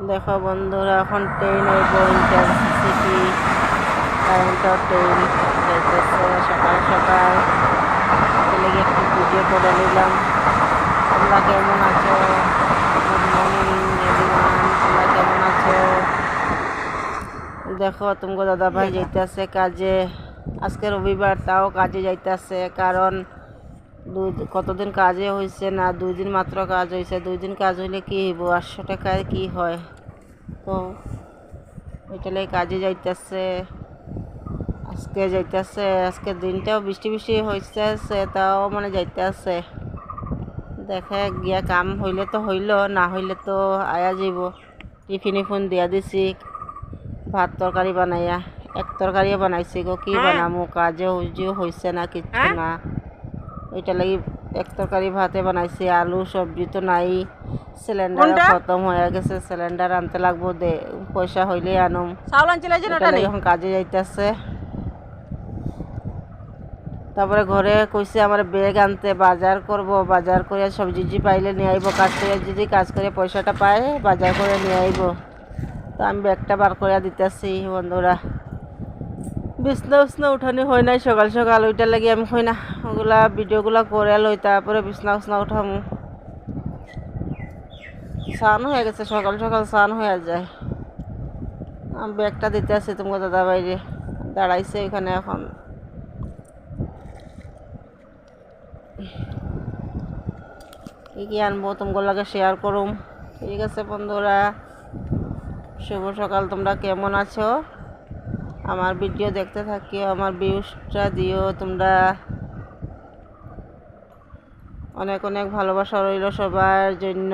দেখো বন্ধুরা, এখন ট্রেন আইব ইন্টারসিটি কারেন্টের ট্রেন যাইতেছে সকাল সকাল। লেগে একটু ভিডিও করে নিলাম। তোমরা কেমন আছো? গুড মর্নিং এভরিওয়ান, তোমরা কেমন আছো? দেখো তোমাকে দাদা ভাই যাইতেছে কাজে। আজকে রবিবার, তাও কাজে যাইতেছে। কারণ কতদিন কাজে হয়েছে না, 2 দিন মাত্র কাজ হয়েছে। 2 দিন কাজ হইলে কি হইব, 800 টাকায় কি হয়? তো ওইটালে কাজে যাইতেছে। আজকে যাইতেছে, আজকে দিনটাও বৃষ্টি বৃষ্টি হয়েছে, তাও মানে যাইতেছে। দেখে গিয়া কাম হইলে তো হইল, না হইলে তো আয়া যাইব। টিফিন ইফিন দিয়া দিছি, ভাত তরকারি বানাইয়া। এক তরকারিও বানাইছি গো, কি বানামু, কাজে উজিও হয়েছে না কিচ্ছু না। ওইটা লাগি এক তরকারি ভাতে বানাইছি। আলু সবজি তো নাই, সিলিন্ডার খতম হয়ে গেছে। সিলিন্ডার আনতে লাগবো, দে পয়সা হইলে আনুম। এখন কাজে যাইতেছে। তারপরে ঘরে কইছে আমার ব্যাগ আনতে, বাজার করব। বাজার করে সবজি পাইলে নিয়ে আইব। কাজ করে যদি কাজ করে পয়সাটা পায়, বাজার করে নিয়ে আইব। তো আমি ব্যাগটা বার করে দিতেছি বন্ধুরা। বিছনা উছনা উঠানি হয় নাই সকাল সকাল, ওইটার লাগি আমি হই না ওগুলা ভিডিওগুলা করে লই। তারপরে বিছনা উছনা উঠামু। স্নান হয়ে গেছে, সকাল সকাল স্নান হয়ে যায়। আমি ব্যাগটা দিতে আসি তোমাকে দাদা বাইরে দাঁড়াইছে ওইখানে। এখন কি কি আনবো তোমার লাগে শেয়ার করুম। ঠিক আছে বন্ধুরা, শুভ সকাল। তোমরা কেমন আছো? আমার ভিডিও দেখতে থাকিও, আমার ভিউজটা দিও তোমরা। অনেক অনেক ভালোবাসা রইল সবার জন্য।